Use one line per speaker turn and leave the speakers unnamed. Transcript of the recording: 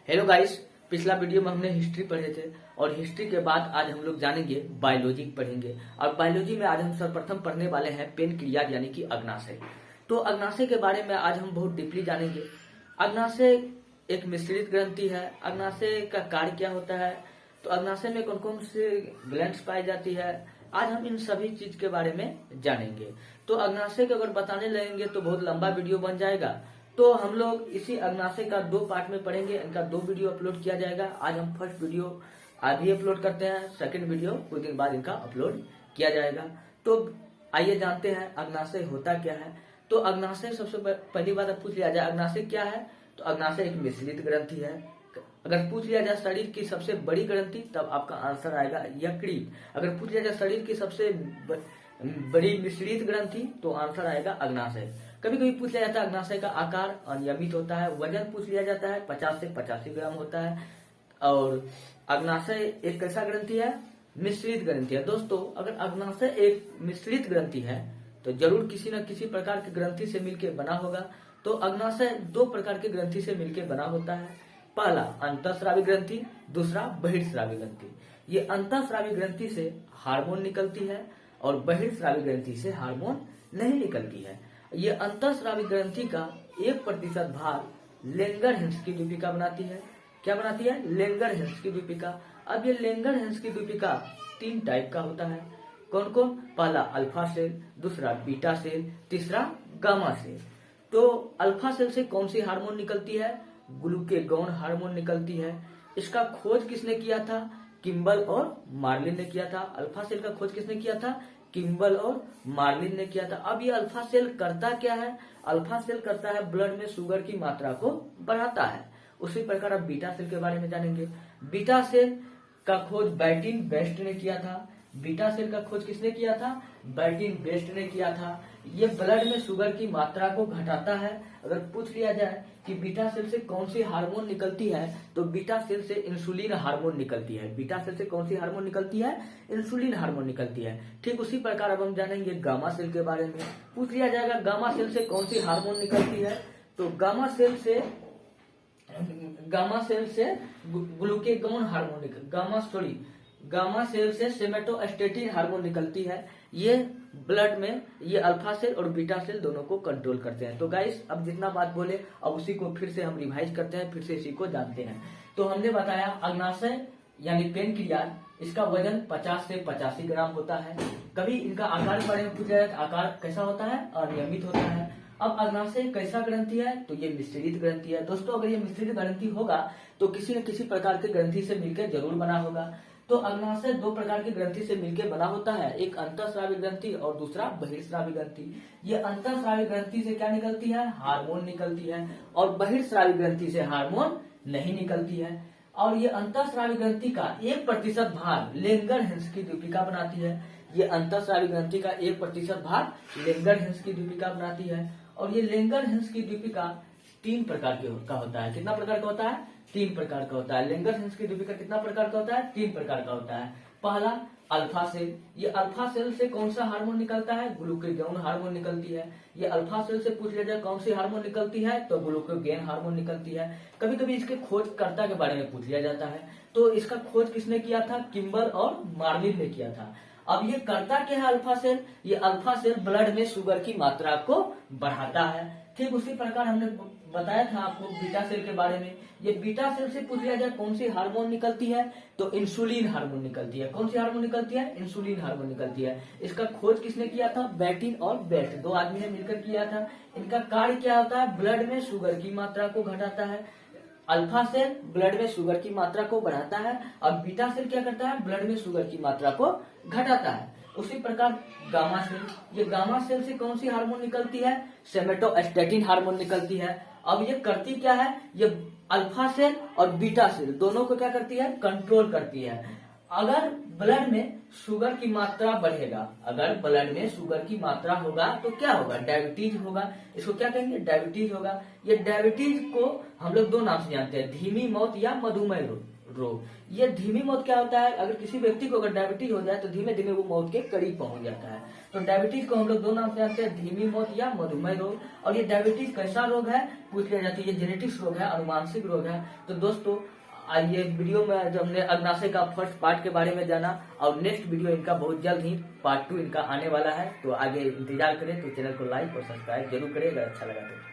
Hello guys, पिछला video में हमने हिस्ट्री पढ़े थे और हिस्ट्री के बाद आज हम लोग जानेंगे बायोलॉजी पढ़ेंगे। और बायोलॉजी में आज हम सर्वप्रथम पढ़ने वाले हैं पेन क्रिया यानी कि अग्नाशय। तो अग्नाशय के बारे में आज हम बहुत डीपली जानेंगे। अग्नाशय एक मिश्रित ग्रंथि है। अग्नाशय का कार्य क्या होता है, तो अग्नाशय में कौन कौन से ग्लैंड्स पाई जाती है, आज हम इन सभी चीज के बारे में जानेंगे। तो अग्नाशय को अगर बताने लगेंगे तो बहुत लंबा वीडियो बन जाएगा, तो हम लोग इसी अग्नाशय का 2 पार्ट में पढ़ेंगे। इनका 2 वीडियो अपलोड किया जाएगा। आज हम फर्स्ट वीडियो आज ही अपलोड करते हैं, सेकंड वीडियो कुछ दिन बाद इनका अपलोड किया जाएगा। तो आइए जानते हैं अग्नाशय होता क्या है। तो अग्नाशय सबसे पहली बात पूछ लिया जाए अग्नाशय क्या है, तो अग्नाशय एक मिश्रित ग्रंथि है। अगर पूछ लिया जाए शरीर की सबसे बड़ी ग्रंथि, तब आपका आंसर आएगा यकृत। अगर पूछ लिया जाए शरीर की सबसे बड़ी मिश्रित ग्रंथि, तो आंसर आएगा अग्नाशय। कभी कभी पूछ लिया जाता है अग्नाशय का आकार अनियमित होता है। वजन पूछ लिया जाता है 50 से 85 ग्राम होता है। और अग्नाशय एक कैसा ग्रंथि है, मिश्रित ग्रंथि है। दोस्तों, अगर अग्नाशय एक मिश्रित ग्रंथि है तो जरूर किसी न किसी प्रकार के ग्रंथि से मिलकर बना होगा। तो अग्नाशय 2 प्रकार के ग्रंथि से मिलकर बना होता है। पहला अंतःस्रावी ग्रंथि, दूसरा बहिर्स्रावी ग्रंथि। ये अंतःस्रावी ग्रंथि से हार्मोन निकलती है और बहिर्स्रावी ग्रंथि से हार्मोन नहीं निकलती है। ये अंतःस्रावी ग्रंथि का 1% भाग लेंगरहैंस की द्वीपिका बनाती है। क्या बनाती है? लेंगरहैंस की द्वीपिका। अब ये लेंगरहैंस की द्वीपिका 3 टाइप का होता है। कौन कौन? पहला अल्फा सेल, दूसरा बीटा सेल, तीसरा गामा सेल। तो अल्फा सेल से कौन सी हार्मोन निकलती है? ग्लूकेगॉन हार्मोन निकलती है। इसका खोज किसने किया था? किम्बल और मार्लिन ने किया था। अल्फा सेल का खोज किसने किया था? किम्बल और मार्लिन ने किया था। अब ये अल्फा सेल करता क्या है? अल्फा सेल करता है ब्लड में शुगर की मात्रा को बढ़ाता है। उसी प्रकार अब बीटा सेल के बारे में जानेंगे। बीटा सेल का खोज बैटिन बेस्ट ने किया था। बीटा सेल का खोज किसने किया था? बैटिन बेस्ट ने किया था। ये ब्लड में शुगर की मात्रा को घटाता है। अगर पूछ लिया जाए कि बीटा सेल से कौन सी हार्मोन निकलती है, तो बीटा सेल से इंसुलिन हार्मोन निकलती है। बीटा सेल से कौन सी हार्मोन निकलती है? इंसुलिन हार्मोन निकलती है। ठीक उसी प्रकार अब हम जानेंगे गामा सेल के बारे में। पूछ लिया जाएगा गामा सेल से कौन सी हार्मोन निकलती है, तो गामा सेल से ग्लूकेगॉन हार्मोन गामा सेल से सोमेटोस्टेटिन हार्मोन निकलती है। ये ब्लड में ये अल्फा सेल और बीटा सेल दोनों को कंट्रोल करते हैं। तो गाइस, अब जितना बात बोले अब उसी को फिर से हम रिवाइज करते हैं, फिर से इसी को जानते हैं। तो हमने बताया अग्नाशय यानी पेन क्रिया, इसका वजन 50 से 85 ग्राम होता है। कभी इनका आकार के बारे में पूछा जाए तो आकार कैसा होता है? अनियमित होता है। अब अग्नाशय कैसा ग्रंथि है, तो ये मिश्रित ग्रंथि है। दोस्तों, अगर ये मिश्रित ग्रंथि होगा तो किसी न किसी प्रकार के ग्रंथि से मिलकर जरूर बना होगा। तो अग्नाशय 2 प्रकार की ग्रंथि से मिलकर बना होता है, एक अंतःस्रावी ग्रंथि और दूसरा बहिर्स्रावी ग्रंथि। ये अंतःस्रावी ग्रंथि से क्या निकलती है? हार्मोन निकलती है। और बहिर्स्रावी ग्रंथि से हार्मोन नहीं निकलती है। और ये अंतःस्रावी ग्रंथि का 1% भाग लेंगरहैंस की द्वीपिका बनाती है। ये अंतःस्रावी ग्रंथि का 1% भाग लेंगरहैंस की द्वीपिका बनाती है। और ये लेंगरहैंस की द्वीपिका 3 प्रकार का होता है। कितना प्रकार का होता है? 3 प्रकार का होता है। लेंगरहैंस की द्वीपिका कितना प्रकार का होता है? 3 प्रकार का होता है। पहला अल्फा सेल। ये अल्फा सेल से कौन सा हार्मोन निकलता है? ग्लूकेगॉन हार्मोन निकलती है। ये अल्फा सेल से पूछ लिया जाए कौन सी हार्मोन निकलती है, तो ग्लूकेगॉन हार्मोन निकलती है। कभी कभी इसके खोजकर्ता के बारे में पूछ लिया जाता है, तो इसका खोज किसने किया था? किम्बल और मार्लिन ने किया था। अब ये करता क्या है अल्फा सेल? ये अल्फा सेल ब्लड में शुगर की मात्रा को बढ़ाता है। ठीक उसी प्रकार हमने बताया था आपको बीटा सेल के बारे में। ये बीटा सेल से पूछ लिया जाए कौन सी हार्मोन निकलती है, तो इंसुलिन हार्मोन निकलती है। कौन सी हार्मोन निकलती है? इंसुलिन हार्मोन निकलती है। इसका खोज किसने किया था? बैटिन और बेस्ट 2 आदमी ने मिलकर किया था। इनका कार्य क्या होता है? ब्लड में शुगर की मात्रा को घटाता है। अल्फा सेल ब्लड में शुगर की मात्रा को बढ़ाता है और बीटा सेल क्या करता है? ब्लड में शुगर की मात्रा को घटाता है। उसी प्रकार गामा सेल। ये गामा सेल से कौन सी हार्मोन निकलती है? सोमेटोस्टेटिन हार्मोन निकलती है। अब ये करती क्या है? ये अल्फा सेल और बीटा सेल दोनों को क्या करती है? कंट्रोल करती है। अगर ब्लड में शुगर की मात्रा बढ़ेगा, अगर ब्लड में शुगर की मात्रा होगा तो क्या होगा? डायबिटीज होगा। इसको क्या कहेंगे? डायबिटीज होगा। ये डायबिटीज को हम लोग 2 नाम से जानते हैं, धीमी मौत या मधुमेह रोग। ये धीमी मौत क्या होता है, अगर किसी व्यक्ति को अगर डायबिटीज हो जाए तो धीमे धीमे वो मौत के करीब पहुंच जाता है। तो डायबिटीज को हम लोग दो नाम से जानते हैं, धीमी मौत या मधुमेह रोग। और ये डायबिटीज कैसा रोग है पूछ लिया जाता है, ये जेनेटिक्स रोग है, अनुवांशिक रोग है। तो दोस्तों आइए वीडियो में जो हमने अग्नाशय का फर्स्ट पार्ट के बारे में जाना, और नेक्स्ट वीडियो इनका बहुत जल्द ही पार्ट 2 इनका आने वाला है। तो आगे इंतजार करें, तो चैनल को लाइक और सब्सक्राइब जरूर करें अगर अच्छा लगा तो।